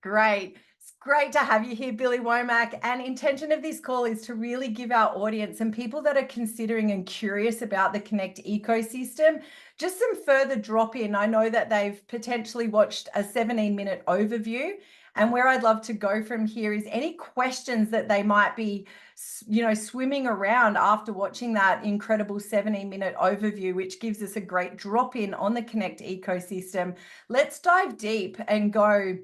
Great. It's great to have you here, Billy Womack. And intention of this call is to really give our audience and people that are considering and curious about the Connect ecosystem just some further drop in. I know that they've potentially watched a 17-minute overview. And where I'd love to go from here is any questions that they might be, swimming around after watching that incredible 17-minute overview, which gives us a great drop in on the Connect ecosystem. Let's dive deep and go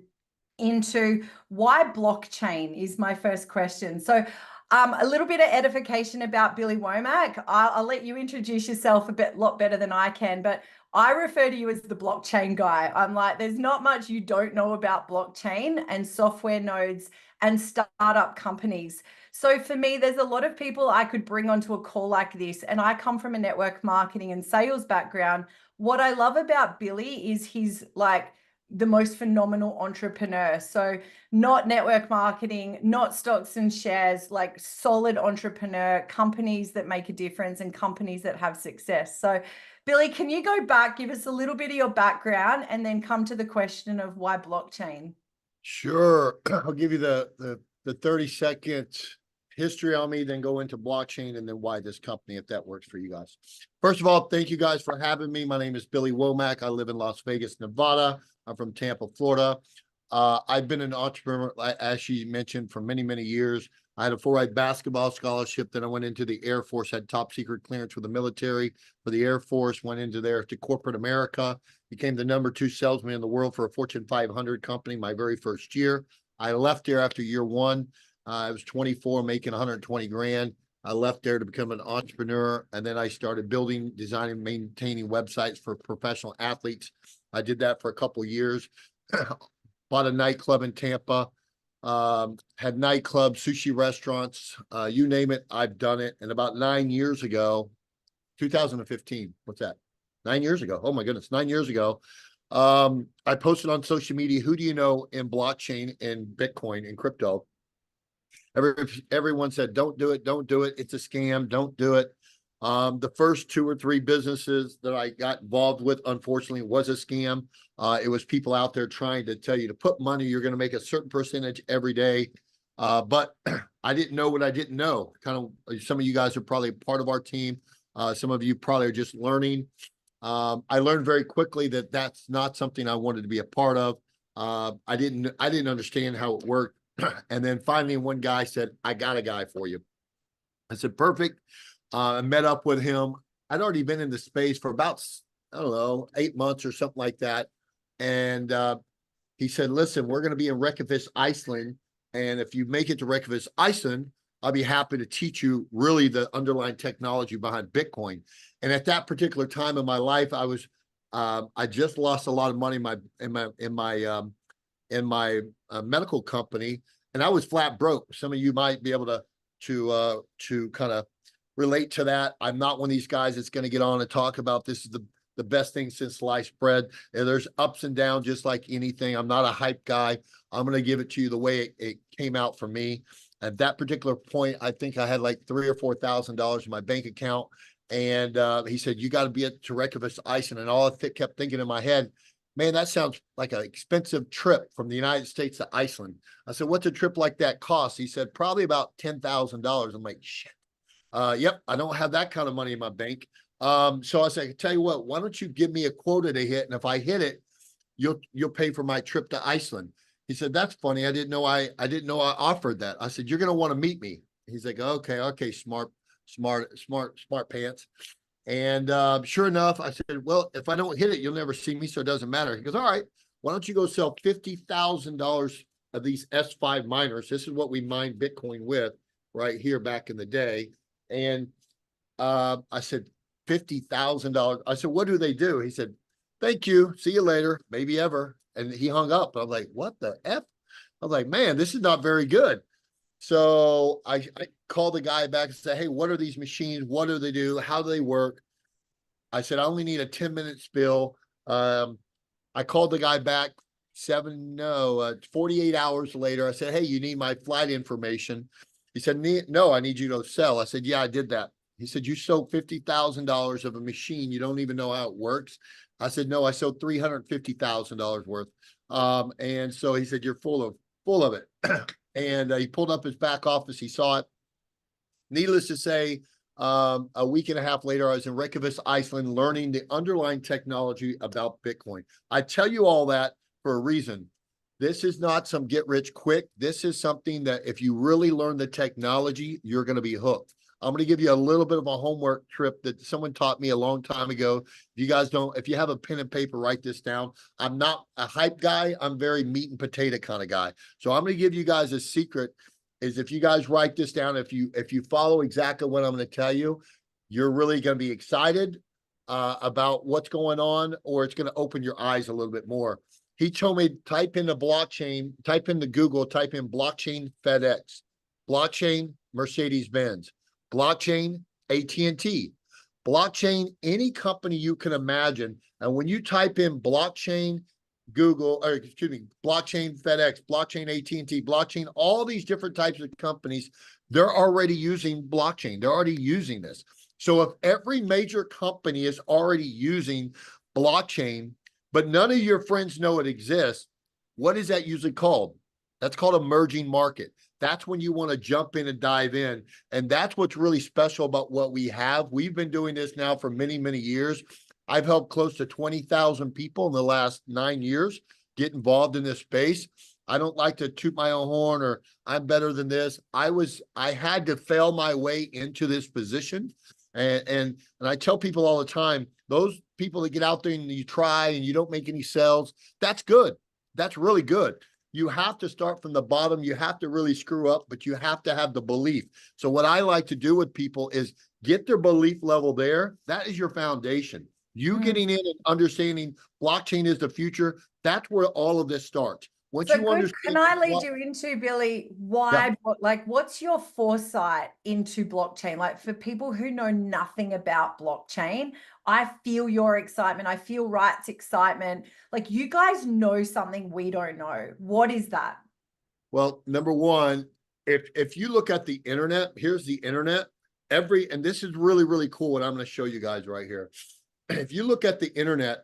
into why blockchain is my first question. So a little bit of edification about Billy Womack. I'll let you introduce yourself a lot better than I can, but I refer to you as the blockchain guy. I'm like, there's not much you don't know about blockchain and software nodes and startup companies. So for me, there's a lot of people I could bring onto a call like this, and I come from a network marketing and sales background. What I love about Billy is he's like the most phenomenal entrepreneur. So not network marketing, not stocks and shares, like solid entrepreneur, companies that make a difference and companies that have success. So Billy, can you go back, give us a little bit of your background and then come to the question of why blockchain? Sure. I'll give you the 30-second history on me, then go into blockchain and then why this company, if that works for you guys. First of all, thank you guys for having me. My name is Billy Womack. I live in Las Vegas, Nevada. I'm from Tampa, Florida. I've been an entrepreneur, as she mentioned, for many, many years. I had a full-ride basketball scholarship. Then I went into the Air Force, had top secret clearance for the military, for the Air Force, went into there to corporate America, became the #2 salesman in the world for a Fortune 500 company my very first year. I left there after year one. I was 24, making 120 grand. I left there to become an entrepreneur, and then I started building, designing, maintaining websites for professional athletes. I did that for a couple of years. Bought a nightclub in Tampa, had nightclubs, sushi restaurants, you name it, I've done it. And about 9 years ago, 2015, what's that? 9 years ago. Oh my goodness, 9 years ago. I posted on social media, who do you know in blockchain and Bitcoin and crypto? Everyone said, don't do it, don't do it. It's a scam, don't do it. The first 2 or 3 businesses that I got involved with, unfortunately, was a scam. It was people out there trying to tell you to put money, you're going to make a certain percentage every day. But I didn't know what I didn't know. Kind of, some of you guys are probably part of our team. Some of you probably are just learning. I learned very quickly that that's not something I wanted to be a part of. I didn't understand how it worked. And then finally, one guy said, I got a guy for you. I said, perfect. I met up with him. I'd already been in the space for about, I don't know, 8 months or something like that. And he said, listen, we're going to be in Reykjavik, Iceland. And if you make it to Reykjavik, Iceland, I'll be happy to teach you really the underlying technology behind Bitcoin. And at that particular time in my life, I just lost a lot of money in my medical company, and I was flat broke. Some of you might be able to kind of relate to that. I'm not one of these guys that's going to get on and talk about this is the best thing since sliced bread. And there's ups and downs just like anything. I'm not a hype guy. I'm going to give it to you the way it came out for me. At that particular point, I think I had like $3,000 or $4,000 in my bank account. And he said, you got to be at Reykjavik, Iceland. And all I kept thinking in my head, man, that sounds like an expensive trip from the United States to Iceland. I said, what's a trip like that cost? He said, probably about $10,000. I'm like, shit. Yep, I don't have that kind of money in my bank. So I said, tell you what, why don't you give me a quota to hit? And if I hit it, you'll pay for my trip to Iceland. He said, that's funny. I didn't know I offered that. I said, you're going to want to meet me. He's like, okay, smart pants. And sure enough, I said, well, if I don't hit it, you'll never see me, so it doesn't matter. He goes, all right, why don't you go sell $50,000 of these S5 miners? This is what we mined Bitcoin with right here back in the day. And I said, $50,000. I said, what do they do? He said, thank you. See you later. Maybe ever. And he hung up. I'm like, what the F? I was like, man, this is not very good. So I called the guy back and said, hey, what are these machines? What do they do? How do they work? I said, I only need a 10-minute spill. I called the guy back 48 hours later. I said, hey, you need my flight information. He said, no, I need you to sell. I said, yeah, I did that. He said, you sold $50,000 of a machine. You don't even know how it works. I said, no, I sold $350,000 worth. And so he said, you're full of it. And he pulled up his back office. He saw it. Needless to say, a week and a half later, I was in Reykjavik, Iceland, learning the underlying technology about Bitcoin. I tell you all that for a reason. This is not some get rich quick. This is something that if you really learn the technology, you're going to be hooked. I'm going to give you a little bit of a homework trip that someone taught me a long time ago. If you have a pen and paper, write this down. I'm not a hype guy. I'm very meat and potato kind of guy. So I'm going to give you guys a secret is if you guys write this down, if you follow exactly what I'm going to tell you, you're really going to be excited about what's going on, or it's going to open your eyes a little bit more. He told me, type in the blockchain, type into Google, type in blockchain FedEx, blockchain Mercedes-Benz, blockchain AT&T, blockchain any company you can imagine. And when you type in blockchain blockchain FedEx, blockchain AT&T, blockchain, all these different types of companies, they're already using blockchain. They're already using this. So if every major company is already using blockchain, but none of your friends know it exists, what is that usually called? That's called emerging market. That's when you want to jump in and dive in. And that's what's really special about what we have. We've been doing this now for many, many years. I've helped close to 20,000 people in the last 9 years get involved in this space. I don't like to toot my own horn or I'm better than this. I had to fail my way into this position. And I tell people all the time, those people that get out there and you try and you don't make any sales, that's good. That's really good. You have to start from the bottom. You have to really screw up, but you have to have the belief. So what I like to do with people is get their belief level there. That is your foundation. You getting in and understanding blockchain is the future. That's where all of this starts. Once So you good. understand, Can I lead you into, Billy, why, like, what's your foresight into blockchain? Like, for people who know nothing about blockchain, I feel your excitement. I feel Wright's excitement. Like, you guys know something we don't know. What is that? well, number one, if you look at the internet, here's the internet. And this is really, really cool what I'm going to show you guys right here. If you look at the internet,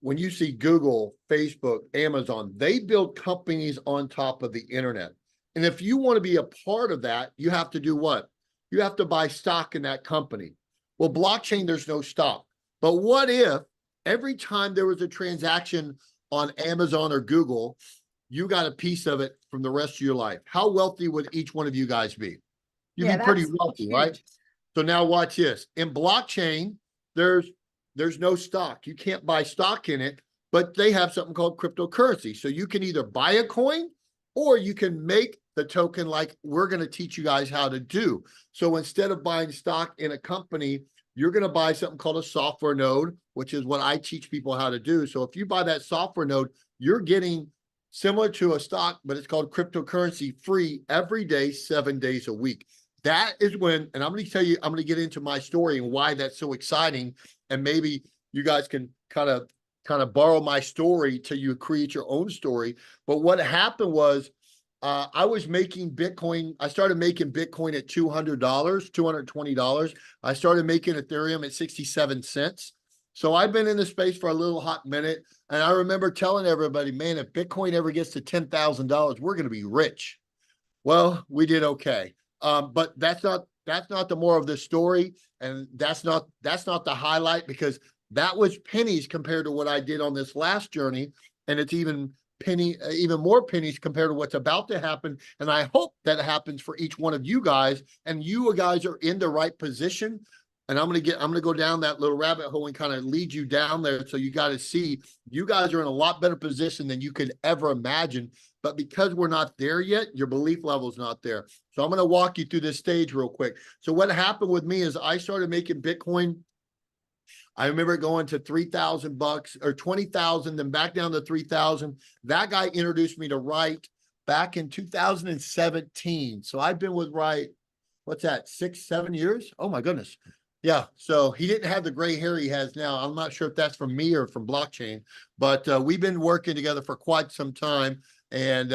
when you see Google, Facebook, Amazon, they build companies on top of the internet. And if you want to be a part of that, you have to do what? You have to buy stock in that company. Well, blockchain, there's no stock. But what if every time there was a transaction on Amazon or Google, you got a piece of it from the rest of your life? How wealthy would each one of you guys be? You'd be pretty wealthy, huge. Right? So now watch this. In blockchain, there's no stock. You can't buy stock in it, but they have something called cryptocurrency. So you can either buy a coin or you can make the token like we're going to teach you guys how to do. So instead of buying stock in a company, you're going to buy something called a software node, which is what I teach people how to do. So if you buy that software node, you're getting similar to a stock, but it's called cryptocurrency free every day, 7 days a week. That is when, and I'm going to tell you, I'm going to get into my story and why that's so exciting. And maybe you guys can kind of borrow my story till you create your own story. But what happened was I was making Bitcoin. I started making Bitcoin at $200, $220. I started making Ethereum at 67 cents. So I've been in the space for a little hot minute. And I remember telling everybody, man, if Bitcoin ever gets to $10,000, we're going to be rich. Well, we did okay. But that's not the more of the story. And that's not the highlight, because that was pennies compared to what I did on this last journey. And it's even more pennies compared to what's about to happen. And I hope that happens for each one of you guys, and you guys are in the right position. And I'm going to go down that little rabbit hole and kind of lead you down there. So you got to see you guys are in a lot better position than you could ever imagine. But because we're not there yet, your belief level is not there. So I'm going to walk you through this stage real quick. So what happened with me is I started making Bitcoin. I remember going to $3,000 or 20,000, then back down to 3,000. That guy introduced me to Wright back in 2017. So I've been with Wright, what's that, 6-7 years? Oh my goodness. Yeah, so he didn't have the gray hair he has now. I'm not sure if that's from me or from blockchain, but we've been working together for quite some time, and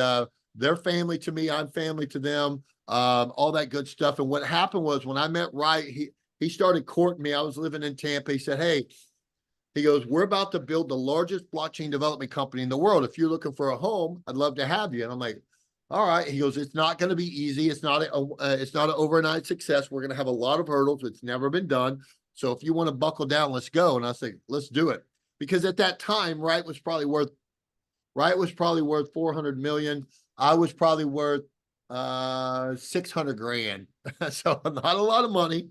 they're family to me. I'm family to them, all that good stuff. And what happened was when I met Wright, he started courting me. I was living in Tampa. He said, hey, He goes, we're about to build the largest blockchain development company in the world. If you're looking for a home, I'd love to have you. And I'm like, all right. He goes, it's not going to be easy. It's not an overnight success. We're going to have a lot of hurdles. It's never been done. So if you want to buckle down, let's go. And I said, let's do it. Because at that time, Wright was probably worth 400 million. I was probably worth 600 grand. So not a lot of money.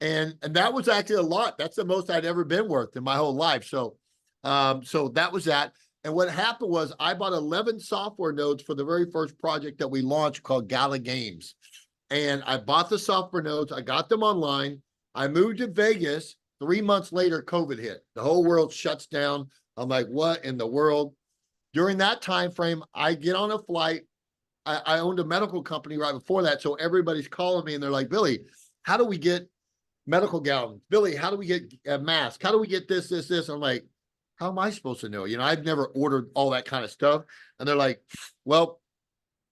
And that was actually a lot. That's the most I'd ever been worth in my whole life. So that was that. And what happened was I bought 11 software nodes for the very first project that we launched called Gala Games. And I bought the software nodes. I got them online. I moved to Vegas. 3 months later, COVID hit. The whole world shuts down. I'm like, what in the world? During that time frame, I get on a flight. I owned a medical company right before that. So everybody's calling me and they're like, Billy, how do we get medical gowns? Billy, how do we get a mask? How do we get this? I'm like, how am I supposed to know? I've never ordered all that kind of stuff. And they're like, well,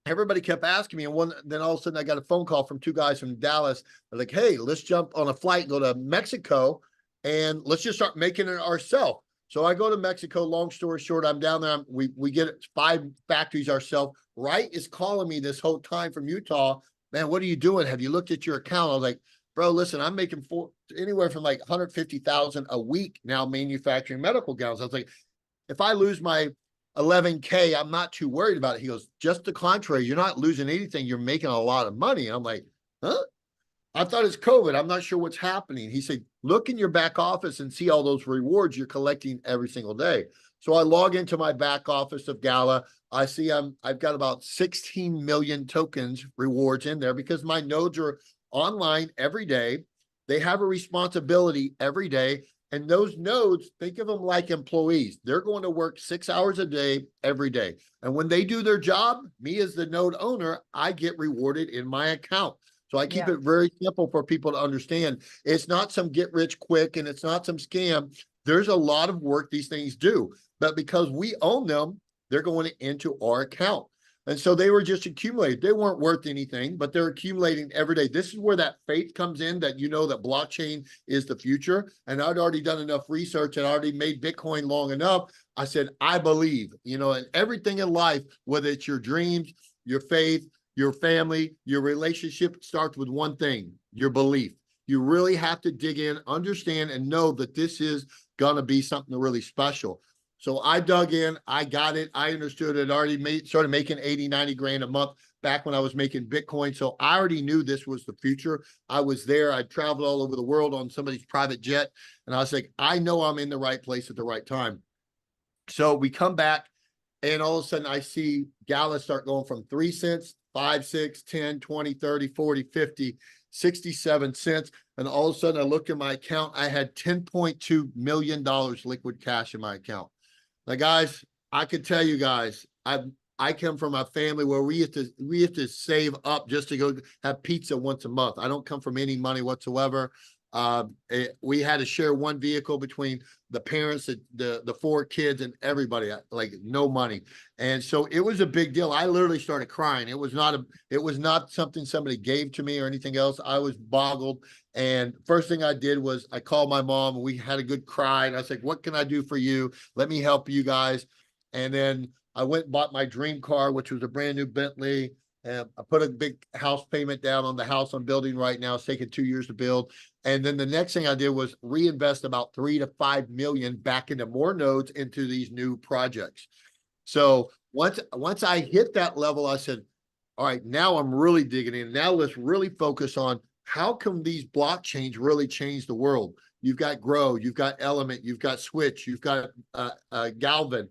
everybody kept asking me. And then all of a sudden I got a phone call from 2 guys from Dallas. They're like, hey, let's jump on a flight and go to Mexico and let's just start making it ourselves. So I go to Mexico. Long story short, I'm down there. We get 5 factories ourselves. Wright is calling me this whole time from Utah. Man, what are you doing? Have you looked at your account? I was like, bro, listen, I'm making anywhere from like 150,000 a week now manufacturing medical gowns. I was like, if I lose my 11K, I'm not too worried about it. He goes, just the contrary. You're not losing anything. You're making a lot of money. And I'm like, huh? I thought it's COVID. I'm not sure what's happening. He said, look in your back office and see all those rewards you're collecting every single day. So I log into my back office of Gala. I see I've got about 16 million tokens rewards in there because my nodes are online every day. They have a responsibility every day. And those nodes, think of them like employees. They're going to work 6 hours a day, every day. And when they do their job, me as the node owner, I get rewarded in my account. So I keep it very simple for people to understand. It's not some get rich quick and it's not some scam. There's a lot of work these things do, but because we own them, they're going into our account. And so they were just accumulated. They weren't worth anything, but they're accumulating every day. This is where that faith comes in, that that blockchain is the future. And I'd already done enough research and I already made Bitcoin long enough. I said, I believe, in everything in life, whether it's your dreams, your faith, your family, your relationship, starts with one thing, your belief. You really have to dig in, understand, and know that this is going to be something really special. So I dug in, I got it, I understood it, already started making 80, 90 grand a month back when I was making Bitcoin. So I already knew this was the future. I was there. I traveled all over the world on somebody's private jet. And I was like, I know I'm in the right place at the right time. So we come back and all of a sudden I see Gala start going from 3 cents, 5, 6, 10, 20, 30, 40, 50, 67 cents. And all of a sudden I looked at my account. I had $10.2 million liquid cash in my account. Now, guys, I could tell you guys, I come from a family where we have to save up just to go have pizza once a month. I don't come from any money whatsoever. We had to share one vehicle between the parents, the 4 kids, and everybody. Like no money, and so it was a big deal. I literally started crying. It was not something somebody gave to me or anything else. I was boggled. And first thing I did was I called my mom. And we had a good cry, and I was like, "What can I do for you? Let me help you guys." And then I went and bought my dream car, which was a brand new Bentley. And I put a big house payment down on the house I'm building right now. It's taken 2 years to build. And then the next thing I did was reinvest about 3 to 5 million back into more nodes into these new projects. So once I hit that level, I said, all right, now I'm really digging in. Now let's really focus on how can these blockchains really change the world? You've got Grow, you've got Element, you've got Switch, you've got Galvin.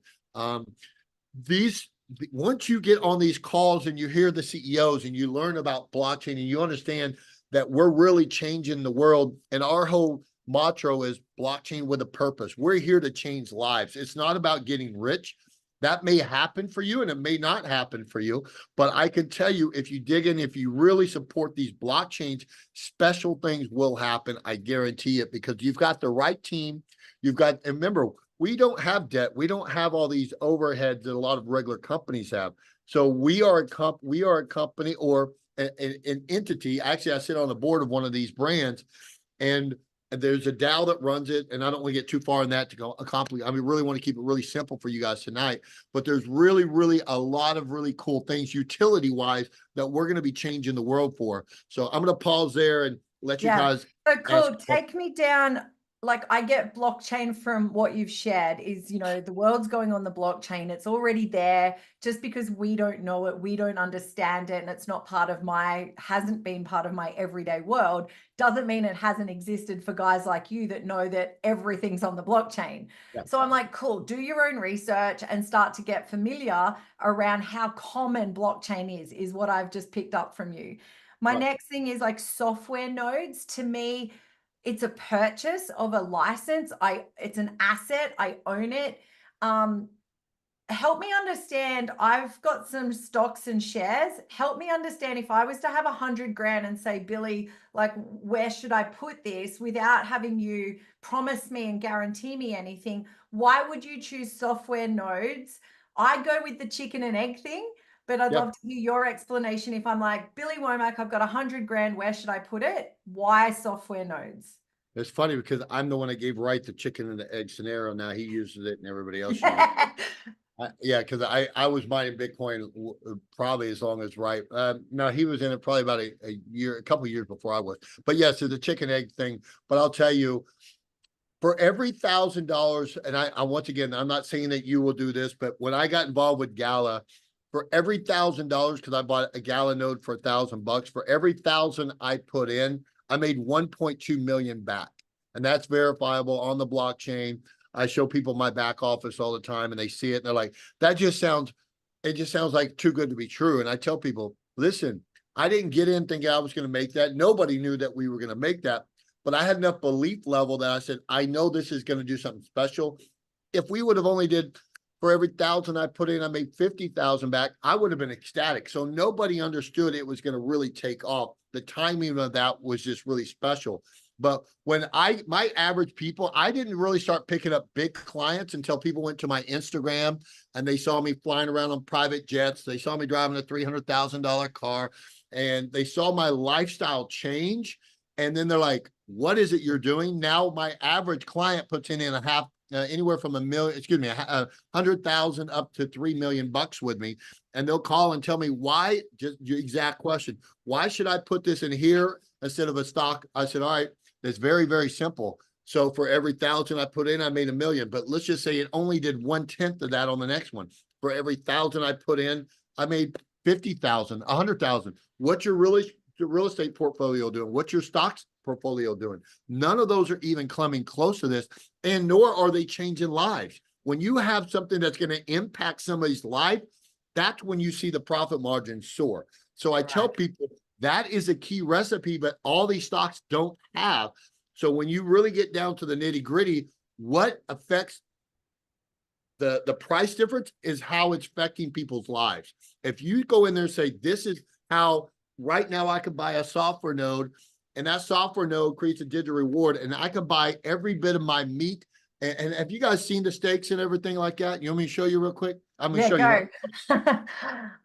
Once you get on these calls and you hear the CEOs and you learn about blockchain and you understand that we're really changing the world, and our whole motto is blockchain with a purpose. We're here to change lives. It's not about getting rich. That may happen for you and it may not happen for you, but I can tell you, if you dig in, if you really support these blockchains, special things will happen. I guarantee it, because you've got the right team. And remember, we don't have debt. We don't have all these overheads that a lot of regular companies have. So we are a company or an entity. Actually, I sit on the board of one of these brands, and and there's a DAO that runs it, and I don't want to get too far in that to go accomplish. I mean, really want to keep it really simple for you guys tonight, but there's really, really a lot of really cool things utility-wise that we're going to be changing the world for. So I'm going to pause there and let you guys. So cool. Take me down. Like I get blockchain from what you've shared is, you know, the world's going on the blockchain. It's already there. Just because we don't know it, we don't understand it, and it's not part of hasn't been part of my everyday world, doesn't mean it hasn't existed for guys like you that know that everything's on the blockchain. Yeah. So I'm like, cool, do your own research and start to get familiar around how common blockchain is what I've just picked up from you. My next thing is like software nodes. To me, it's a purchase of a license. It's an asset. I own it. Help me understand. I've got some stocks and shares. Help me understand if I was to have 100 grand and say, Billy, like, where should I put this without having you promise me and guarantee me anything? Why would you choose software nodes? I go with the chicken and egg thing, but I'd love to hear your explanation. If I'm like, Billy Womack, I've got 100 grand, where should I put it? Why software nodes? It's funny because I'm the one that gave Wright the chicken and the egg scenario. Now he uses it and everybody else uses it. Yeah, because I was mining Bitcoin probably as long as Wright. No, he was in it probably about a couple of years before I was. But yes, it's a chicken egg thing. But I'll tell you, for every $1,000, and I once again, I'm not saying that you will do this, but when I got involved with Gala, for every $1,000, because I bought a Gala node for $1,000, for every 1,000 I put in, I made 1.2 million back, and that's verifiable on the blockchain. I show people my back office all the time and they see it and they're like, it just sounds like too good to be true. And I tell people, listen, I didn't get in thinking I was going to make that. Nobody knew that we were going to make that, but I had enough belief level that I said, I know this is going to do something special. If we would have only did for every 1,000 I put in, I made 50,000 back, I would have been ecstatic. So nobody understood it was going to really take off. The timing of that was just really special. But when my average people, I didn't really start picking up big clients until people went to my Instagram and they saw me flying around on private jets. They saw me driving a $300,000 car and they saw my lifestyle change. And then they're like, what is it you're doing? Now my average client puts in anywhere from $100,000 up to $3 million with me. And they'll call and tell me why, just your exact question. Why should I put this in here instead of a stock? I said, all right, it's very, very simple. So for every 1,000 I put in, I made $1 million, but let's just say it only did 1/10 of that on the next one. For every 1,000 I put in, I made 50,000, 100,000. What's your real estate portfolio doing? What's your stocks portfolio doing? None of those are even coming close to this, and nor are they changing lives. When you have something that's going to impact somebody's life, that's when you see the profit margin soar. So I tell people that is a key recipe, but all these stocks don't have. So when you really get down to the nitty gritty, what affects the price difference is how it's affecting people's lives. If you go in there and say, this is how right now I could buy a software node, and that software node creates a digital reward, and I can buy every bit of my meat. And have you guys seen the steaks and everything like that? You want me to show you real quick? I'm going to show you.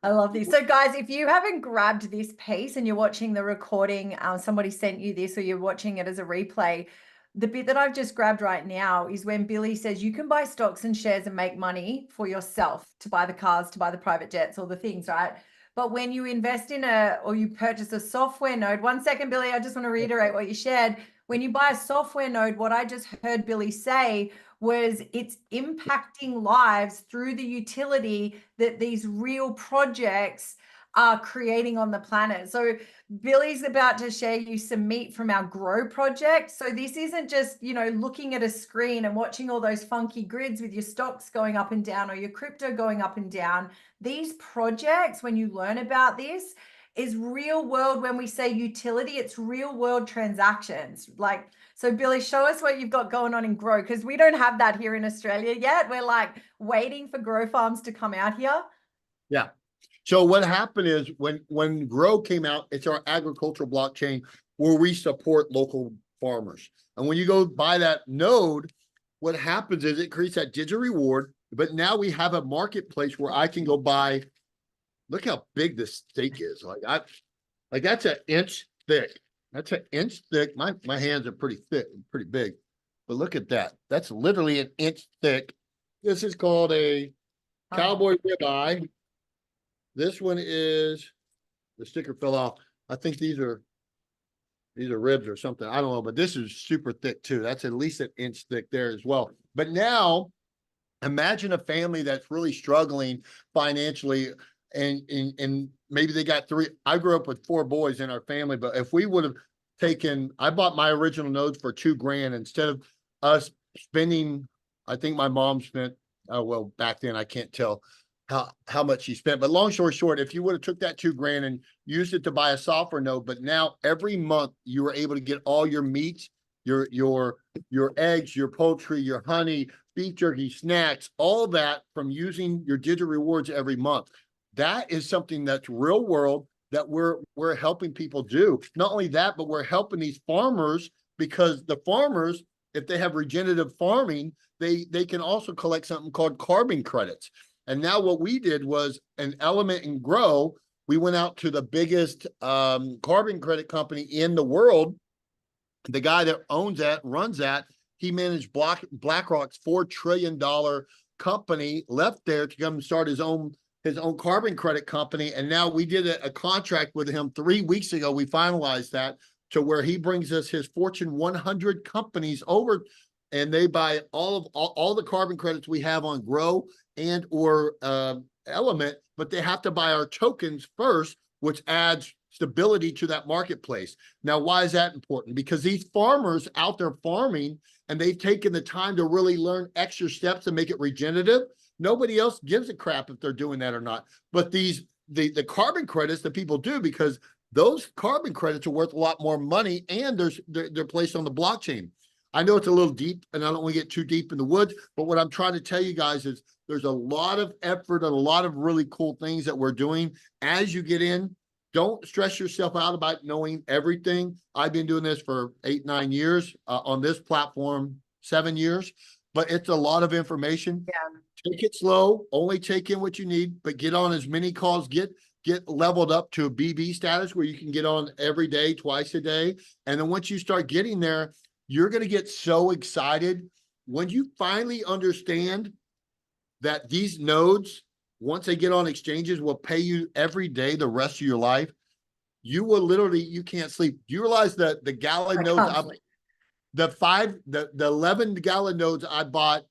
I love this. So guys, if you haven't grabbed this piece and you're watching the recording, somebody sent you this or you're watching it as a replay, the bit that I've just grabbed right now is when Billy says you can buy stocks and shares and make money for yourself to buy the cars, to buy the private jets, all the things, right? But when you invest in or you purchase a software node, 1 second, Billy, I just want to reiterate what you shared. When you buy a software node, what I just heard Billy say was it's impacting lives through the utility that these real projects are creating on the planet. So Billy's about to share you some meat from our Grow project. So this isn't just, looking at a screen and watching all those funky grids with your stocks going up and down or your crypto going up and down. These projects, when you learn about this, is real world. When we say utility, it's real world transactions. So Billy, show us what you've got going on in Grow, because we don't have that here in Australia yet. We're like waiting for Grow farms to come out here. Yeah. So what happened is when Grow came out, it's our agricultural blockchain where we support local farmers. And when you go buy that node, what happens is it creates that digital reward. But now we have a marketplace where I can go buy. Look how big this steak is. Like that's an inch thick. That's an inch thick. My hands are pretty thick, pretty big. But look at that. That's literally an inch thick. This is called a cowboy ribeye. This one is, the sticker fell off. I think these are ribs or something. I don't know, but this is super thick too. That's at least an inch thick there as well. But now imagine a family that's really struggling financially, and maybe they got three. I grew up with 4 boys in our family, but if we would have taken, I bought my original nodes for $2,000 instead of us spending, I think my mom spent, well, back then I can't tell how much she spent, but long story short, if you would have took that $2,000 and used it to buy a software node, but now every month you were able to get all your meats, your eggs, your poultry, your honey, beef jerky, snacks, all that from using your digital rewards every month. That is something that's real world that we're helping people do. Not only that, but we're helping these farmers, because the farmers, if they have regenerative farming, they can also collect something called carbon credits. And now what we did was an Element and Grow. We went out to the biggest carbon credit company in the world. The guy that owns that, runs that, he managed BlackRock's $4 trillion company, left there to come and start his own carbon credit company. And now we did a contract with him 3 weeks ago. We finalized that to where he brings us his Fortune 100 companies over, and they buy all the carbon credits we have on Grow and or Element, but they have to buy our tokens first, which adds stability to that marketplace. Now, why is that important? Because these farmers out there farming, and they've taken the time to really learn extra steps to make it regenerative. Nobody else gives a crap if they're doing that or not. But the carbon credits that people do, because those carbon credits are worth a lot more money, and they're placed on the blockchain. I know it's a little deep, and I don't want to get too deep in the woods, but what I'm trying to tell you guys is there's a lot of effort and a lot of really cool things that we're doing. As you get in, don't stress yourself out about knowing everything. I've been doing this for 8, 9 years, on this platform, 7 years, but it's a lot of information. Yeah. Take it slow, only take in what you need, but get on as many calls, get leveled up to a BB status where you can get on every day, twice a day. And then once you start getting there, you're going to get so excited when you finally understand that these nodes, once they get on exchanges, will pay you every day the rest of your life. You will literally, you can't sleep. Do you realize that the gallon nodes, the 11 gallon nodes I bought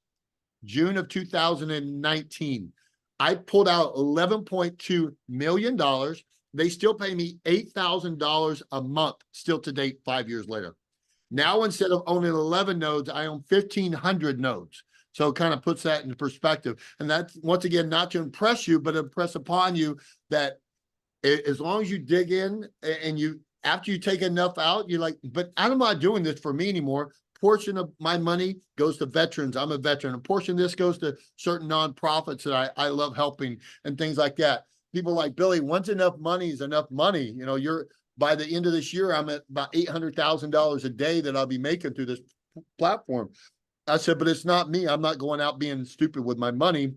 June of 2019, I pulled out $11.2 million. They still pay me $8,000 a month, still to date, 5 years later. Now, instead of owning 11 nodes, I own 1,500 nodes. So it kind of puts that into perspective. And that's, once again, not to impress you, but impress upon you that as long as you dig in and after you take enough out, you're like, but I'm not doing this for me anymore. Portion of my money goes to veterans. I'm a veteran. A portion of this goes to certain nonprofits that I love helping and things like that. People like, Billy, once enough money is enough money. You know, by the end of this year, I'm at about $800,000 a day that I'll be making through this platform. I said, but it's not me. I'm not going out being stupid with my money.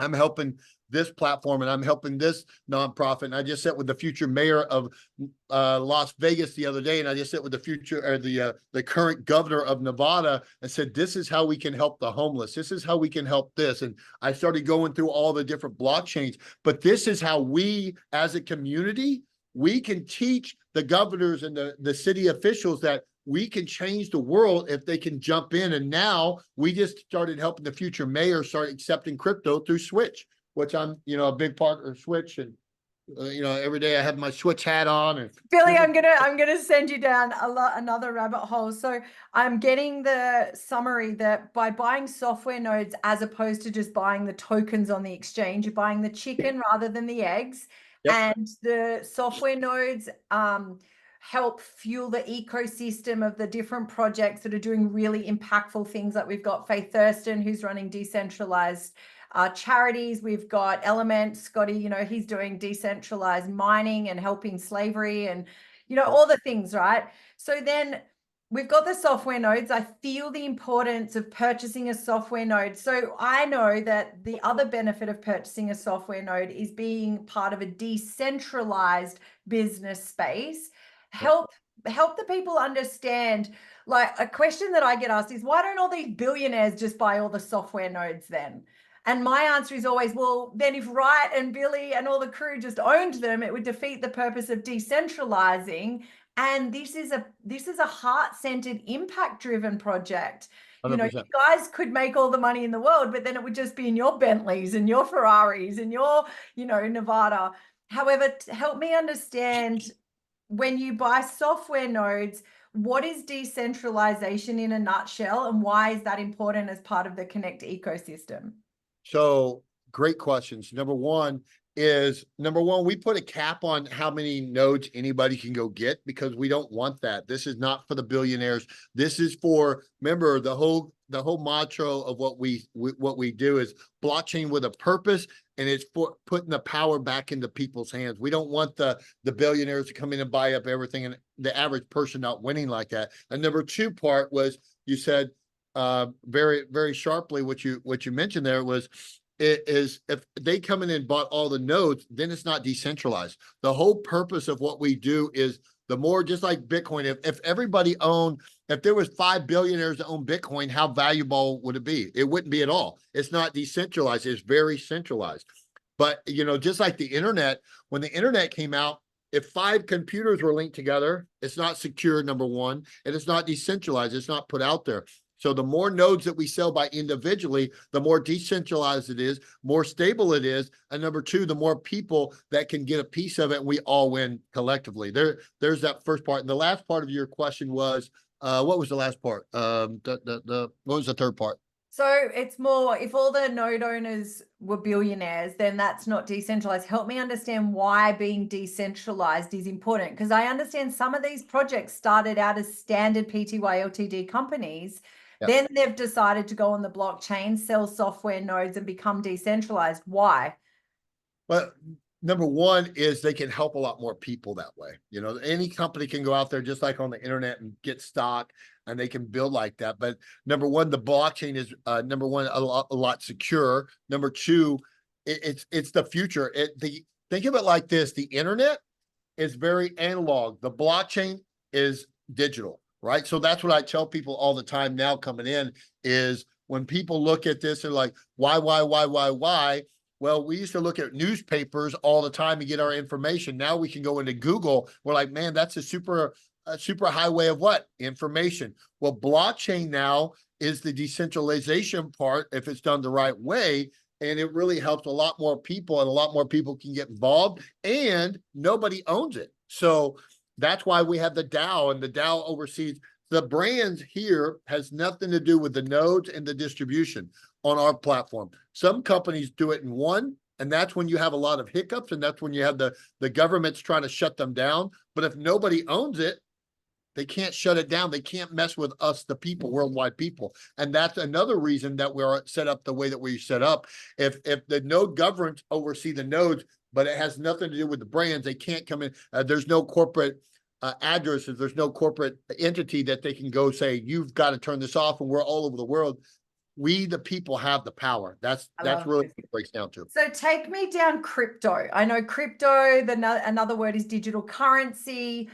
I'm helping this platform and I'm helping this nonprofit. And I just sat with the future mayor of Las Vegas the other day, and I just sat with the current governor of Nevada and said, this is how we can help the homeless. This is how we can help this. And I started going through all the different blockchains, but this is how we, as a community, we can teach the governors and the city officials that we can change the world if they can jump in. And now we just started helping the future mayor start accepting crypto through Switch, which I'm, a big part of Switch. And, every day I have my Switch hat on. And Billy, I'm gonna send you down another rabbit hole. So I'm getting the summary that by buying software nodes, as opposed to just buying the tokens on the exchange, you're buying the chicken rather than the eggs. Yep. And the software nodes help fuel the ecosystem of the different projects that are doing really impactful things. Like we've got Faith Thurston, who's running decentralized charities. We've got Element, Scotty, he's doing decentralized mining and helping slavery and, all the things, right? So then we've got the software nodes. I feel the importance of purchasing a software node. So I know that the other benefit of purchasing a software node is being part of a decentralized business space. Help help the people understand, like a question that I get asked is, why don't all these billionaires just buy all the software nodes then? And my answer is always, well, then if Wright and Billy and all the crew just owned them, it would defeat the purpose of decentralizing. And this is a heart-centered, impact-driven project. You know, 100%. you guys could make all the money in the world, but then it would just be in your Bentleys and your Ferraris and your, Nevada. However, help me understand, when you buy software nodes, what is decentralization in a nutshell, and why is that important as part of the Connect ecosystem? So great questions. Number one, we put a cap on how many nodes anybody can go get, because we don't want that. This is not for the billionaires. This is for, remember, the whole mantra of what we do is blockchain with a purpose, and it's for putting the power back into people's hands. We don't want the billionaires to come in and buy up everything, and the average person not winning like that. And number two part was, you said very, very sharply, what you mentioned there was, it is, if they come in and bought all the nodes, then it's not decentralized. The whole purpose of what we do is, the more, just like Bitcoin, if everybody owned, if there was 5 billionaires that own Bitcoin, how valuable would it be? It wouldn't be at all. It's not decentralized. It's very centralized. But, just like the internet, when the internet came out, if 5 computers were linked together, it's not secure, number one, and it's not decentralized. It's not put out there. So the more nodes that we sell by individually, the more decentralized it is, more stable it is. And number two, the more people that can get a piece of it, and we all win collectively. There's that first part. And the last part of your question was, what was the last part? What was the third part? So it's more, if all the node owners were billionaires, then that's not decentralized. Help me understand why being decentralized is important. Because I understand some of these projects started out as standard PTY Ltd companies. Yeah. Then they've decided to go on the blockchain, sell software nodes, and become decentralized. Why? Well, number one is they can help a lot more people that way. Any company can go out there just like on the internet and get stock, and they can build like that. But number one, the blockchain is number one, a lot secure. Number two, it's the future. Think of it like this: the internet is very analog. The blockchain is digital, right? So that's what I tell people all the time now coming in, is when people look at this, they're like, why? Well, we used to look at newspapers all the time to get our information. Now we can go into Google. We're like, man, that's a super highway of what? Information. Well, blockchain now is the decentralization part, if it's done the right way. And it really helps a lot more people, and a lot more people can get involved, and nobody owns it. So that's why we have the DAO, and the DAO oversees the brands. Here has nothing to do with the nodes and the distribution on our platform. Some companies do it in one, and that's when you have a lot of hiccups, and that's when you have the government's trying to shut them down. But if nobody owns it, they can't shut it down. They can't mess with us, the people, worldwide people. And that's another reason that we're set up the way that we set up. If the node governments oversee the nodes, but it has nothing to do with the brands, they can't come in. There's no corporate addresses. There's no corporate entity that they can go say, you've got to turn this off, and we're all over the world. We, the people, have the power. That's really what it breaks down to. So take me down crypto. I know crypto, another word is digital currency,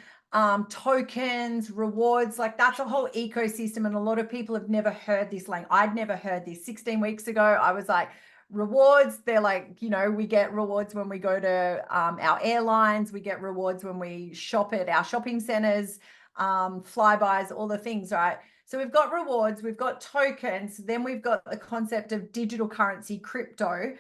tokens, rewards, like that's a whole ecosystem. And a lot of people have never heard this. Like I'd never heard this. 16 weeks ago, I was like, rewards, they're like, we get rewards when we go to our airlines, we get rewards when we shop at our shopping centers, flybys, all the things, right? So we've got rewards, we've got tokens, then we've got the concept of digital currency, crypto.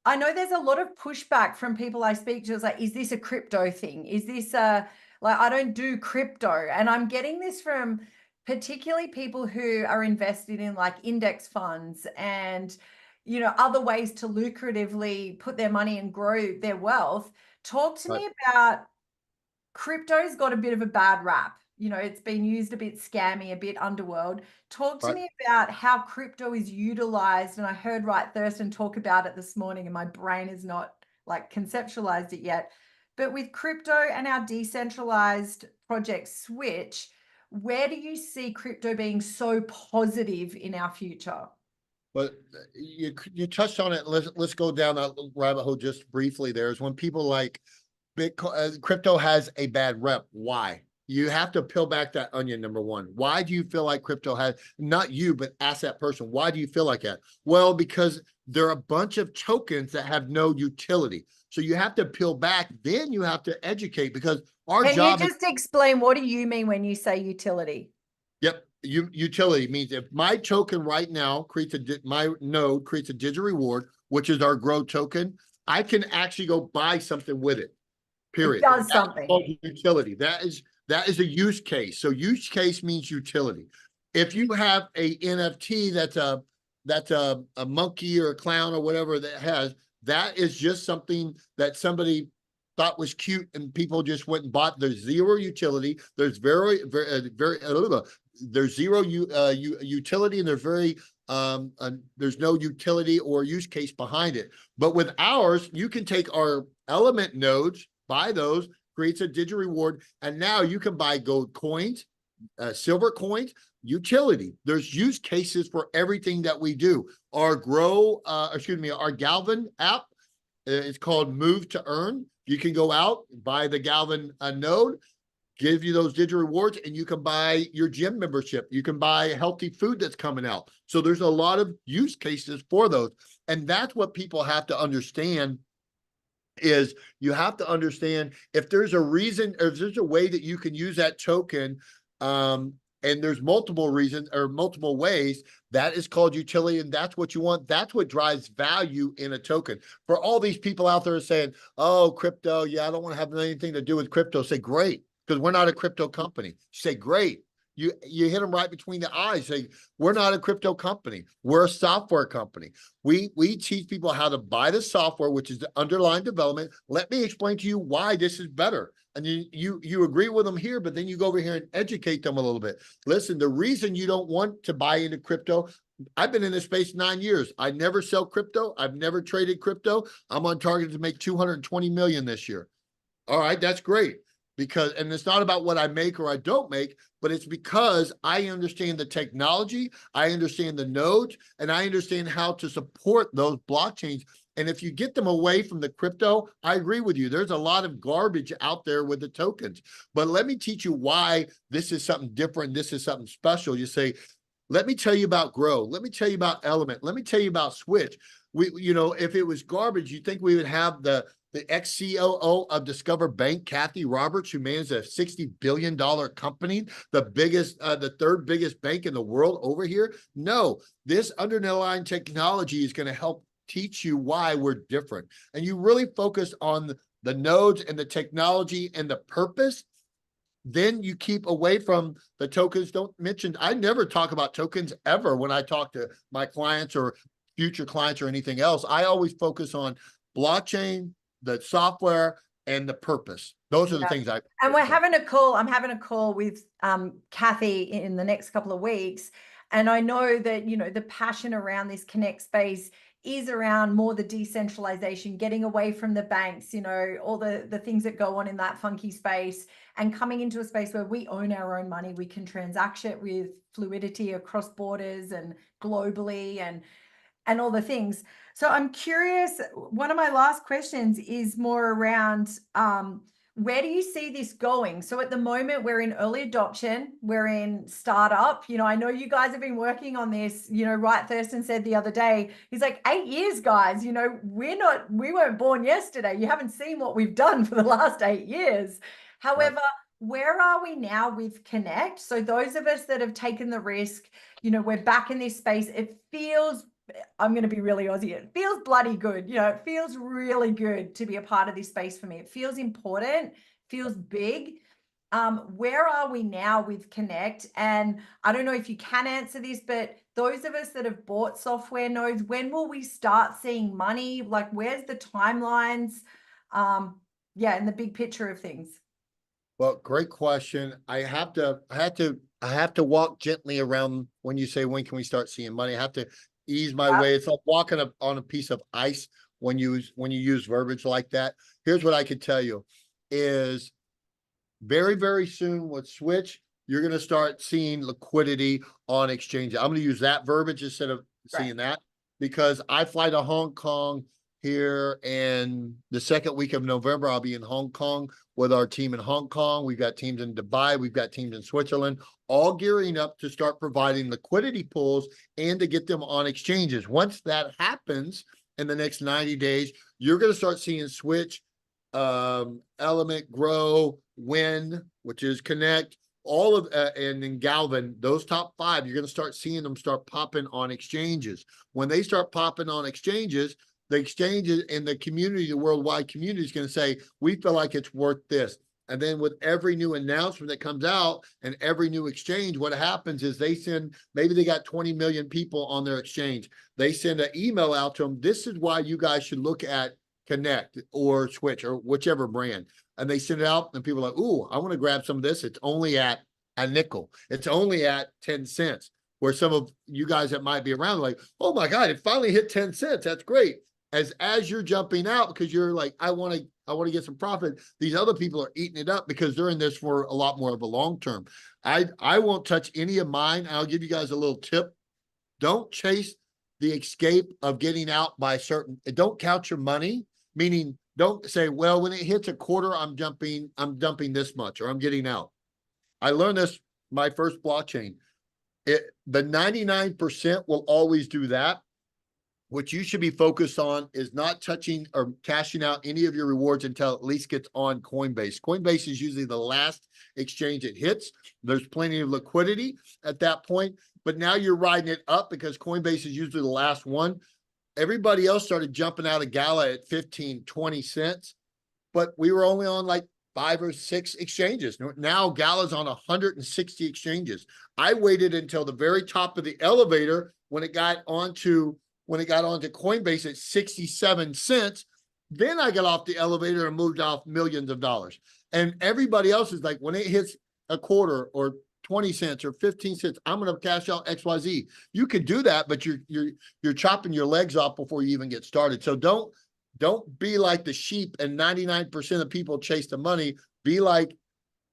I know there's a lot of pushback from people I speak to. It's like, is this a crypto thing? Is this like, I don't do crypto. And I'm getting this from particularly people who are invested in like index funds and, other ways to lucratively put their money and grow their wealth. Talk to me about, crypto's got a bit of a bad rap. It's been used a bit scammy, a bit underworld. Talk to me about how crypto is utilized. And I heard Wright Thurston talk about it this morning, and my brain is not like conceptualized it yet. But with crypto and our decentralized project Switch, where do you see crypto being so positive in our future? But you touched on it. Let's go down that rabbit hole just briefly. There's when people like Bitcoin, crypto has a bad rep. Why? you have to peel back that onion, number one. Why do you feel like crypto has, not you, but ask that person, why do you feel like that? Well, because there are a bunch of tokens that have no utility. So you have to peel back, then you have to educate, because our Can job you just explain, what do you mean when you say utility? Yep. Utility means if my token right now creates my node creates a digital reward, which is our grow token, I can actually go buy something with it. It Period. does That's something. called utility. That is a use case. So use case means utility. If you have a NFT that's a monkey or a clown or whatever that is just something that somebody thought was cute and people just went and bought. There's zero utility. There's there's zero utility, and there's no utility or use case behind it. But with ours, you can take our element nodes, buy those, creates a digital reward, and now you can buy gold coins, silver coins, utility. There's use cases for everything that we do. Our our Galvin app, it's called Move to Earn. You can go out, buy the Galvin node, give you those digital rewards, and you can buy your gym membership. You can buy healthy food that's coming out. So there's a lot of use cases for those. And that's what people have to understand, is you have to understand if there's a reason, or if there's a way that you can use that token, and there's multiple reasons or multiple ways, that is called utility, and that's what you want. That's what drives value in a token. For all these people out there saying, oh, crypto, yeah, I don't want to have anything to do with crypto, say, great, because we're not a crypto company. Say, great. You hit them right between the eyes. Say, we're not a crypto company. We're a software company. We teach people how to buy the software, which is the underlying development. Let me explain to you why this is better. And you agree with them here, but then you go over here and educate them a little bit. Listen, the reason you don't want to buy into crypto, I've been in this space 9 years. I never sell crypto. I've never traded crypto. I'm on target to make 220 million this year. All right, that's great. And it's not about what I make or I don't make, but it's because I understand the technology, I understand the nodes, and I understand how to support those blockchains. And if you get them away from the crypto, I agree with you. There's a lot of garbage out there with the tokens. But let me teach you why this is something different. This is something special. You say, let me tell you about Grow. Let me tell you about Element. Let me tell you about Switch. If it was garbage, you think we would have the ex-COO of Discover Bank, Kathy Roberts, who manages a $60 billion company, the third biggest bank in the world over here? No, this underlying technology is going to help teach you why we're different. And you really focus on the nodes and the technology and the purpose, then you keep away from the tokens. Don't mention, I never talk about tokens ever when I talk to my clients or future clients or anything else. I always focus on blockchain, the software, and the purpose. Those are the things I. And we're having a call. I'm having a call with Kathy in the next couple of weeks. And I know that, the passion around this Connect space is around more the decentralization, getting away from the banks, all the things that go on in that funky space, and coming into a space where we own our own money. We can transact it with fluidity across borders and globally and all the things. So I'm curious, one of my last questions is more around where do you see this going? So at the moment, we're in early adoption, we're in startup. I know you guys have been working on this. Wright Thurston said the other day, he's like, 8 years, guys. We weren't born yesterday. You haven't seen what we've done for the last 8 years. However, where are we now with Connect? So those of us that have taken the risk, we're back in this space. It feels, I'm going to be really Aussie, it feels bloody good. It feels really good to be a part of this space for me. It feels important, feels big. Where are we now with Connect? And I don't know if you can answer this, but those of us that have bought software nodes, when will we start seeing money? Like, where's the timelines? In the big picture of things. Well, great question. I have to walk gently around when you say, when can we start seeing money? I have to ease my way. It's like walking on a piece of ice when you use verbiage like that. Here's what I could tell you is very, very soon with Switch, you're going to start seeing liquidity on exchanges. I'm going to use that verbiage instead of seeing that, because I fly to Hong Kong here in the second week of November. I'll be in Hong Kong with our team in Hong Kong. We've got teams in Dubai. We've got teams in Switzerland, all gearing up to start providing liquidity pools and to get them on exchanges. Once that happens in the next 90 days, you're going to start seeing Switch, Element, Grow, Win, which is Connect, all of and then Galvin, those top 5, you're going to start seeing them start popping on exchanges. When they start popping on exchanges, the exchanges and the community, the worldwide community, is going to say, we feel like it's worth this. And then with every new announcement that comes out and every new exchange, what happens is they send, maybe they got 20 million people on their exchange. They send an email out to them. This is why you guys should look at Connect or Switch or whichever brand. And they send it out and people are like, ooh, I want to grab some of this. It's only at a nickel. It's only at 10 cents. Where some of you guys that might be around are like, oh my God, it finally hit 10 cents. That's great. As you're jumping out because you're like, I want to get some profit, these other people are eating it up because they're in this for a lot more of a long term. I won't touch any of mine. I'll give you guys a little tip. Don't chase the escape of getting out by certain, don't count your money, meaning don't say, well, when it hits a quarter, I'm dumping this much or I'm getting out. I learned this my first blockchain. The 99% will always do that. What you should be focused on is not touching or cashing out any of your rewards until it at least gets on Coinbase. Coinbase is usually the last exchange it hits. There's plenty of liquidity at that point, but now you're riding it up because Coinbase is usually the last one. Everybody else started jumping out of Gala at 15, 20 cents, but we were only on like 5 or 6 exchanges. Now Gala's on 160 exchanges. I waited until the very top of the elevator when it got onto Coinbase at 67 cents. Then I got off the elevator and moved off millions of dollars. And everybody else is like, when it hits a quarter or 20 cents or 15 cents, I'm going to cash out XYZ. You could do that, but you're chopping your legs off before you even get started. So don't be like the sheep and 99% of people chase the money. Be like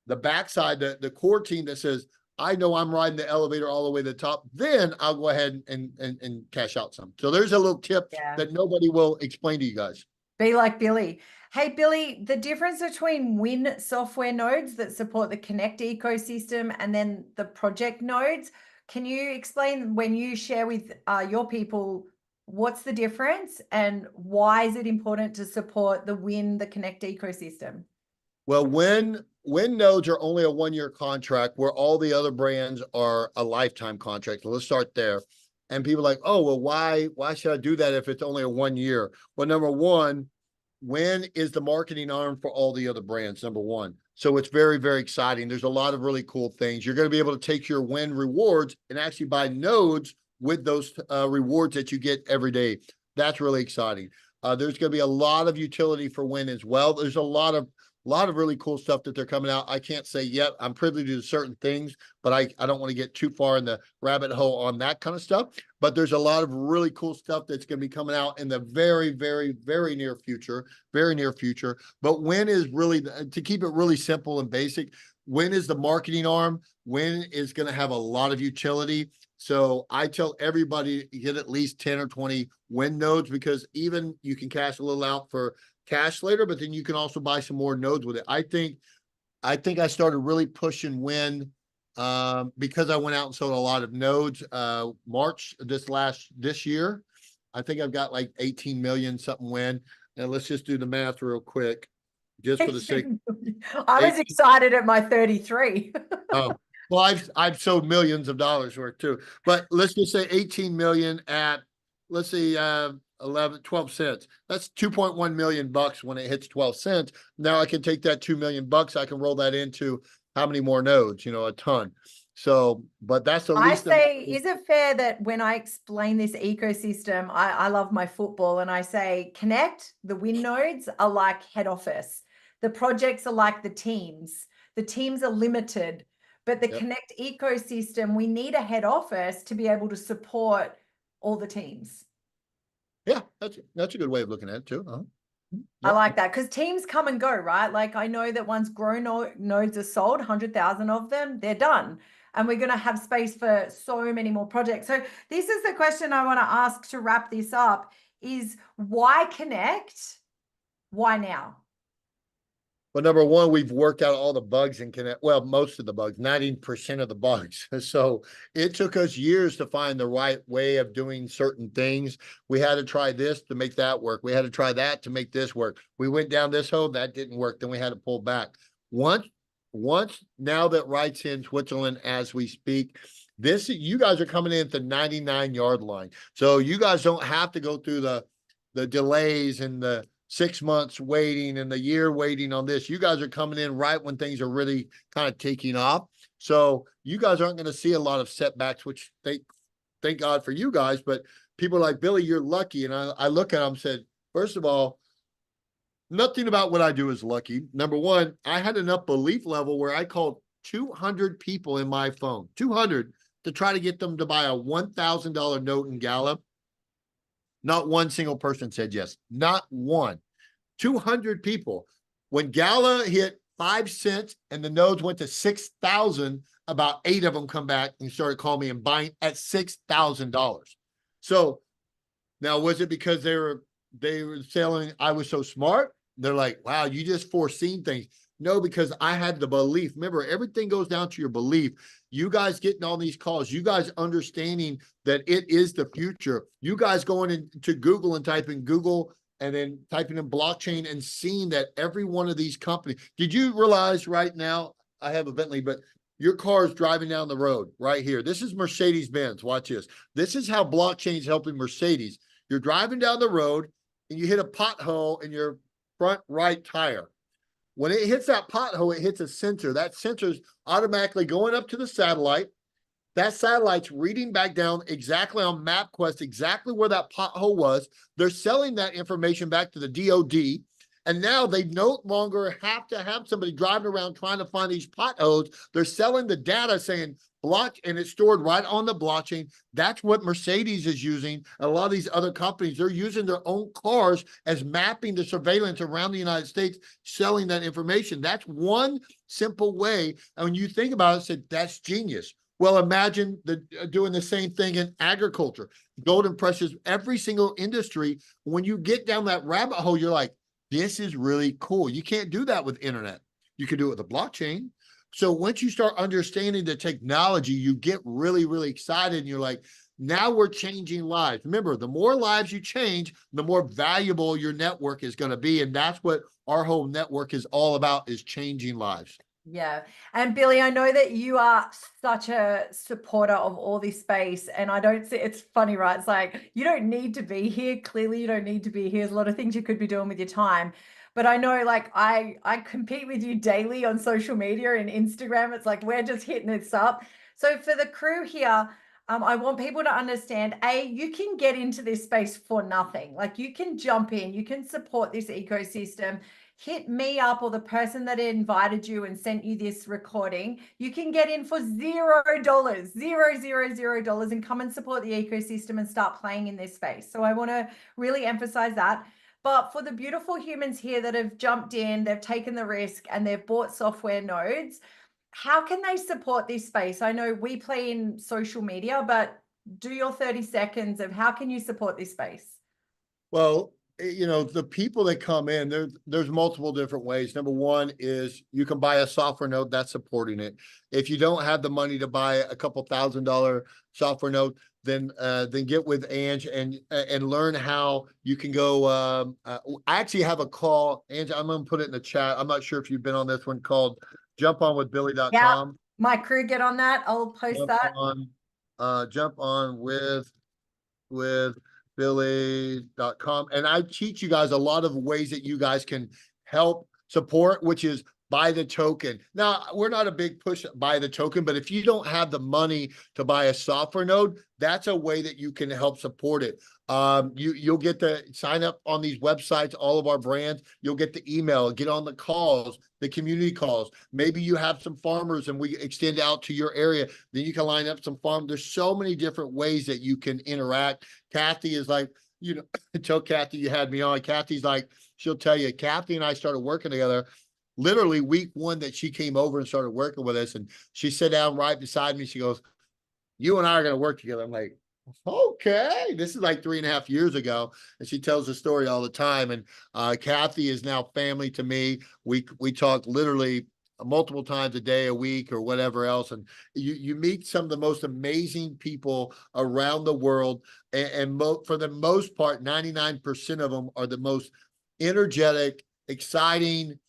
the backside, the core team that says, I know I'm riding the elevator all the way to the top, then I'll go ahead and cash out some. So there's a little tip that nobody will explain to you guys. Be like Billy. Hey, Billy, the difference between Win software nodes that support the Connect ecosystem and then the project nodes, can you explain when you share with your people, what's the difference and why is it important to support the Connect ecosystem? Well, when nodes are only a 1-year contract where all the other brands are a lifetime contract. So let's start there. And people are like, oh, well, why should I do that if it's only a 1 year? Well, number one, Win is the marketing arm for all the other brands, number one. So it's very, very exciting. There's a lot of really cool things. You're going to be able to take your Win rewards and actually buy nodes with those rewards that you get every day. That's really exciting. There's going to be a lot of utility for Win as well. There's a lot of really cool stuff that they're coming out. I can't say yet. I'm privy to certain things, but I don't want to get too far in the rabbit hole on that kind of stuff. But there's a lot of really cool stuff that's going to be coming out in the very, very, very near future, But Win is really, to keep it really simple and basic, Win is the marketing arm. Win is going to have a lot of utility. So I tell everybody to get at least 10 or 20 Win nodes, because even you can cash a little out for cash later, but then you can also buy some more nodes with it. I think I started really pushing Win because I went out and sold a lot of nodes March this year. I think I've got like 18 million something Win. And let's just do the math real quick, just for the sake. I was excited at my 33. Oh, well, I've sold millions of dollars worth too. But let's just say 18 million at, let's see, 12 cents. That's 2.1 million bucks when it hits 12 cents. Now I can take that 2 million bucks. I can roll that into how many more nodes? A ton. So, but that's the least. I say, is it fair that when I explain this ecosystem, I love my football and I say, Connect, the Win nodes are like head office. The projects are like the teams. The teams are limited, but the Connect ecosystem, we need a head office to be able to support all the teams. Yeah, that's a good way of looking at it too. Yep. I like that, because teams come and go, right? Like I know that once Grow nodes are sold, 100,000 of them, they're done. And we're going to have space for so many more projects. So this is the question I want to ask to wrap this up. is why connect? Why now? Well, number one, we've worked out all the bugs in Connect. Well, most of the bugs, 90% of the bugs. So it took us years to find the right way of doing certain things. We had to try this to make that work. We had to try that to make this work. We went down this hole, that didn't work. Then we had to pull back. Once now that Ride's in Switzerland as we speak, you guys are coming in at the 99-yard line. So you guys don't have to go through the delays and the 6 months waiting and the year waiting on this. You guys are coming in right when things are really kind of taking off. So you guys aren't going to see a lot of setbacks, which thank God for you guys. But people are like, Billy, you're lucky. And I look at them and said, first of all, nothing about what I do is lucky. Number one, I had enough belief level where I called 200 people in my phone, 200, to try to get them to buy a $1,000 note in Gallup. Not one single person said yes. Not one. 200 people. When Gala hit 5 cents and the nodes went to 6,000, about 8 of them come back and started calling me and buying at $6,000. So now, was it because they were selling I was so smart? They're like, wow, you just foreseen things. No, because I had the belief. Remember, everything goes down to your belief. You guys getting all these calls, you guys understanding that it is the future. You guys going into Google and typing Google and then typing in blockchain and seeing that every one of these companies. Did you realize right now, I have a Bentley, but your car is driving down the road right here. This is Mercedes-Benz. Watch this. This is how blockchain is helping Mercedes. You're driving down the road and you hit a pothole in your front right tire. When it hits that pothole, it hits a sensor. That sensor's automatically going up to the satellite. That satellite's reading back down exactly on MapQuest, exactly where that pothole was. They're selling that information back to the DOD. And now they no longer have to have somebody driving around trying to find these potholes. They're selling the data saying block, and it's stored right on the blockchain. That's what Mercedes is using. A lot of these other companies, they're using their own cars as mapping the surveillance around the United States, selling that information. That's one simple way. And when you think about it, said that's genius. Well, imagine doing the same thing in agriculture. Golden precious, every single industry. When you get down that rabbit hole, you're like, this is really cool. You can't do that with internet. You can do it with a blockchain. So once you start understanding the technology, you get really, really excited. And you're like, now we're changing lives. Remember, the more lives you change, the more valuable your network is going to be. And that's what our whole network is all about, is changing lives. Yeah. And Billy, I know that you are such a supporter of all this space. And I don't see, it's funny, right? It's like, you don't need to be here. Clearly, you don't need to be here. There's a lot of things you could be doing with your time. But I know, like, I compete with you daily on social media and Instagram. It's like, we're just hitting this up. So for the crew here, I want people to understand, you can get into this space for nothing. Like, you can jump in, you can support this ecosystem. Hit me up or the person that invited you and sent you this recording. You can get in for $0, $0 and come and support the ecosystem and start playing in this space. So I want to really emphasize that. But for the beautiful humans here that have jumped in, they've taken the risk and they've bought software nodes, how can they support this space? I know we play in social media, but do your 30 seconds of how can you support this space? Well, the people that come in, there's multiple different ways. Number one is you can buy a software node that's supporting it. If you don't have the money to buy a couple $1,000 software node, then get with Ange and learn how you can go. I actually have a call, Ange, I'm going to put it in the chat. I'm not sure if you've been on this one, called jumponwithbilly.com. Yeah, my crew get on that. I'll post that. Jump on with billy.com. And I teach you guys a lot of ways that you guys can help support, which is buy the token. Now, we're not a big push buy the token, but if you don't have the money to buy a software node, that's a way that you can help support it. You'll get to sign up on these websites, all of our brands. You'll get the email, get on the calls, the community calls. Maybe you have some farmers and we extend out to your area. Then you can line up some farms. There's so many different ways that you can interact. Kathy is like, tell Kathy you had me on. Kathy's like, she'll tell you, Kathy and I started working together literally week one that she came over and started working with us. And she sat down right beside me. She goes, you and I are going to work together. I'm like, Okay, this is like 3.5 years ago, and she tells the story all the time. And Kathy is now family to me. We talk literally multiple times a day, a week, or whatever else. And you meet some of the most amazing people around the world, and for the most part, 99% of them are the most energetic, exciting,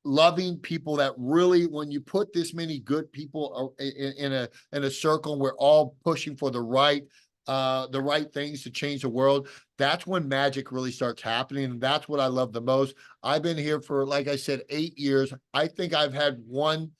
loving people that really, when you put this many good people in a circle, we're all pushing for the right things to change the world. That's when magic really starts happening. And that's what I love the most. I've been here for, like I said, 8 years. I think I've had one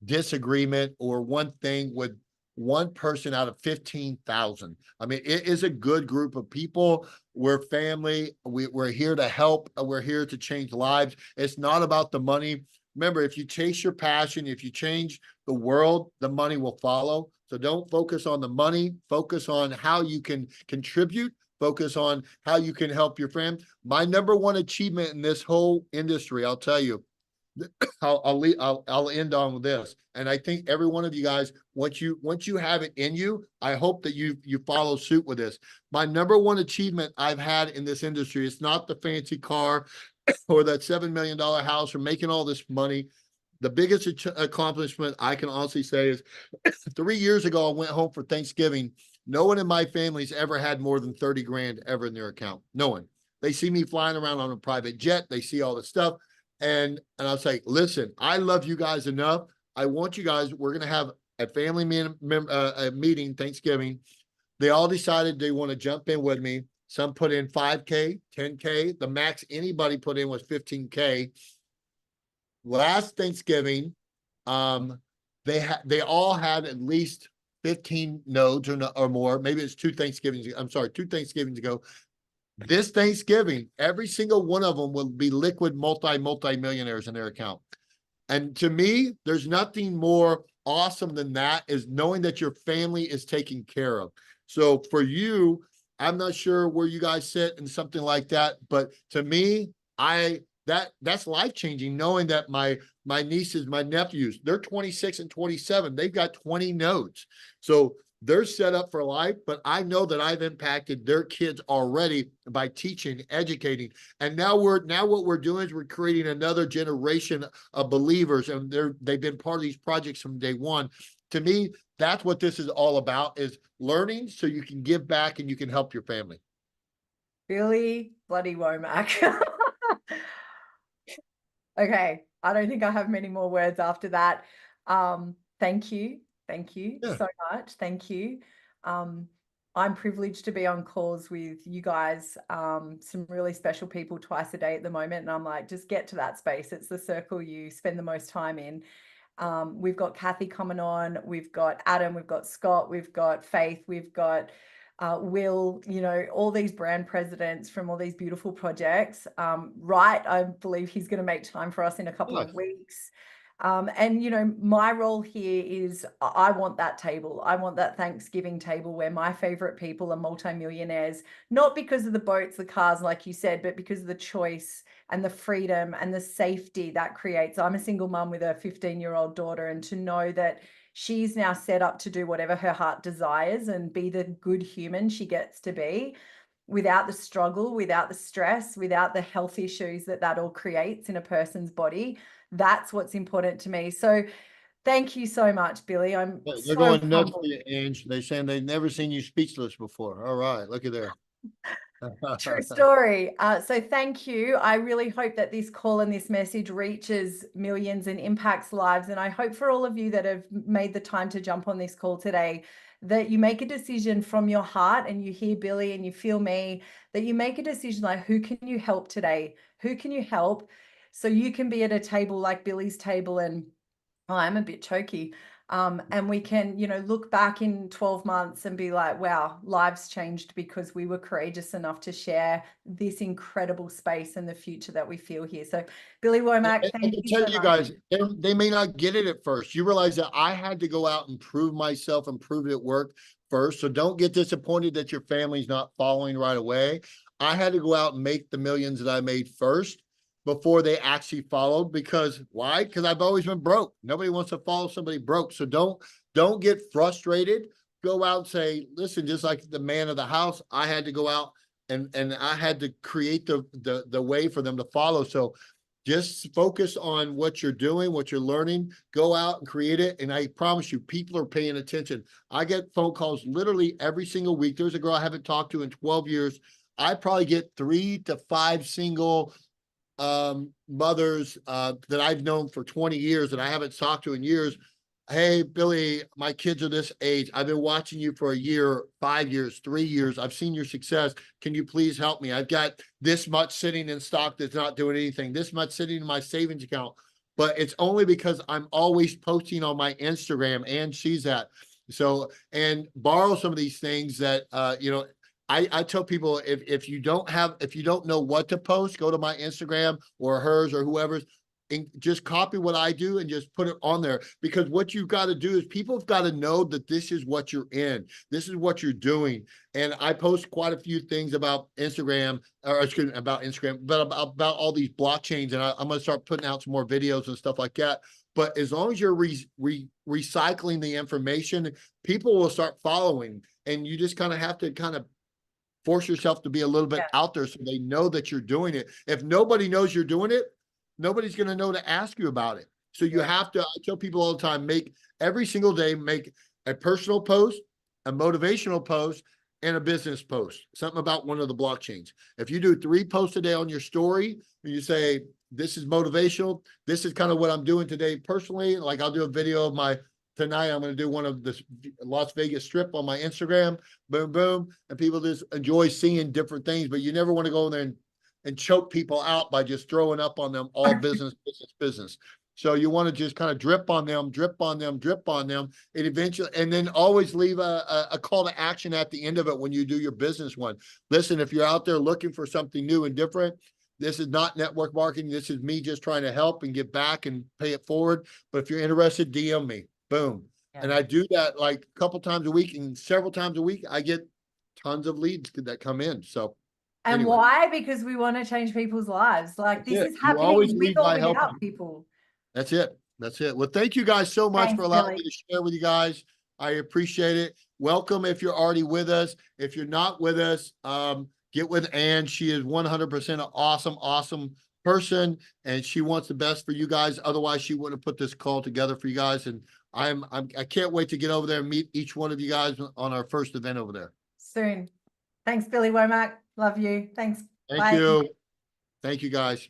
disagreement or one thing with one person out of 15,000. I mean, it is a good group of people. We're family. We're here to help. We're here to change lives. It's not about the money. Remember, if you chase your passion, if you change the world, the money will follow. So don't focus on the money. Focus on how you can contribute. Focus on how you can help your friend. My number one achievement in this whole industry, I'll tell you, I'll end on this. And I think every one of you guys, once you have it in you, I hope that you follow suit with this. My number one achievement I've had in this industry is not the fancy car or that $7 million house or making all this money. The biggest accomplishment I can honestly say is 3 years ago, I went home for Thanksgiving. No one in my family's ever had more than 30 grand ever in their account. No one. They see me flying around on a private jet. They see all this stuff. And I'll say, listen, I love you guys enough. I want you guys, we're going to have a family meeting Thanksgiving. They all decided they want to jump in with me. Some put in 5K, 10K. The max anybody put in was 15K. Last Thanksgiving, they all had at least 15 nodes or more. Maybe it's 2 Thanksgivings. I'm sorry, 2 Thanksgivings ago. This Thanksgiving, every single one of them will be liquid multi-millionaires in their account. And to me, there's nothing more awesome than that, is knowing that your family is taken care of. So for you, I'm not sure where you guys sit and something like that, but to me, that's life-changing, knowing that my nieces, my nephews, they're 26 and 27. They've got 20 nodes. So they're set up for life, but I know that I've impacted their kids already by teaching, educating. And now what we're doing is we're creating another generation of believers, and they've been part of these projects from day one. To me, that's what this is all about, is learning so you can give back and you can help your family. Billy bloody Womack. Okay, I don't think I have many more words after that. Thank you so much. Thank you. I'm privileged to be on calls with you guys, some really special people twice a day at the moment. And I'm like, just get to that space. It's the circle you spend the most time in. We've got Kathy coming on. We've got Adam. We've got Scott. We've got Faith. We've got Will, all these brand presidents from all these beautiful projects. Right, I believe he's going to make time for us in a couple of weeks. And my role here is I want that table. I want that Thanksgiving table where my favorite people are multimillionaires, not because of the boats, the cars, like you said, but because of the choice and the freedom and the safety that creates. I'm a single mum with a 15-year-old daughter, and to know that she's now set up to do whatever her heart desires and be the good human she gets to be, without the struggle, without the stress, without the health issues that all creates in a person's body. That's what's important to me. So thank you so much, Billy. They're going nuts for you, Ange. They're saying they've never seen you speechless before. All right, look at there. True story. So thank you. I really hope that this call and this message reaches millions and impacts lives. And I hope for all of you that have made the time to jump on this call today, that you make a decision from your heart, and you hear Billy and you feel me, that you make a decision like, who can you help today? Who can you help? So you can be at a table like Billy's table, and I'm a bit choky. And we can, look back in 12 months and be like, wow, lives changed because we were courageous enough to share this incredible space and the future that we feel here. So Billy Womack, thank you so much. You guys, they may not get it at first. You realize that I had to go out and prove myself and prove it worked first. So don't get disappointed that your family's not following right away. I had to go out and make the millions that I made first before they actually followed. Because why? Because I've always been broke. Nobody wants to follow somebody broke. So don't get frustrated go out and say, listen, just like the man of the house, I had to go out and I had to create the way for them to follow. So just focus on what you're doing, what you're learning, go out and create it. And I promise you, people are paying attention. I get phone calls literally every single week. There's a girl I haven't talked to in 12 years. I probably get 3 to 5 single mothers that I've known for 20 years that I haven't talked to in years. Hey, Billy, my kids are this age. I've been watching you for a year, 5 years, 3 years. I've seen your success. Can you please help me? I've got this much sitting in stock that's not doing anything, this much sitting in my savings account. But it's only because I'm always posting on my Instagram, and she's at. So, and borrow some of these things that, I tell people, if you don't know what to post, go to my Instagram or hers or whoever's, and just copy what I do and just put it on there. Because what you've got to do is people have got to know that this is what you're in. This is what you're doing. And I post quite a few things about Instagram, or excuse me, about Instagram, but about all these blockchains. And I'm going to start putting out some more videos and stuff like that. But as long as you're recycling the information, people will start following. And you just kind of have to kind of force yourself to be a little bit out there so they know that you're doing it. If nobody knows you're doing it, nobody's going to know to ask you about it. So you have to, I tell people all the time, make every single day, make a personal post, a motivational post, and a business post, something about one of the blockchains. If you do 3 posts a day on your story, and you say, this is motivational, this is kind of what I'm doing today personally. Like I'll do a video of tonight I'm going to do one of the Las Vegas Strip on my Instagram, boom, boom. And people just enjoy seeing different things, but you never want to go in there and choke people out by just throwing up on them all business, business, business. So you want to just kind of drip on them, drip on them, drip on them. And eventually, and then always leave a call to action at the end of it when you do your business one. Listen, if you're out there looking for something new and different, this is not network marketing. This is me just trying to help and give back and pay it forward. But if you're interested, DM me. Boom. Yeah. And I do that like a couple times a week, and several times a week, I get tons of leads that come in. So. And anyway. Why? Because we want to change people's lives. Like this is happening with or without people. That's it. That's it. Well, thank you guys so much for allowing me to share with you guys. I appreciate it. Welcome if you're already with us. If you're not with us, get with Ann. She is 100% an awesome, awesome person, and she wants the best for you guys. Otherwise, she wouldn't have put this call together for you guys. And I can't wait to get over there and meet each one of you guys on our first event over there. Soon. Thanks, Billy Womack. Love you. Thanks. Thank you. Thank you, guys.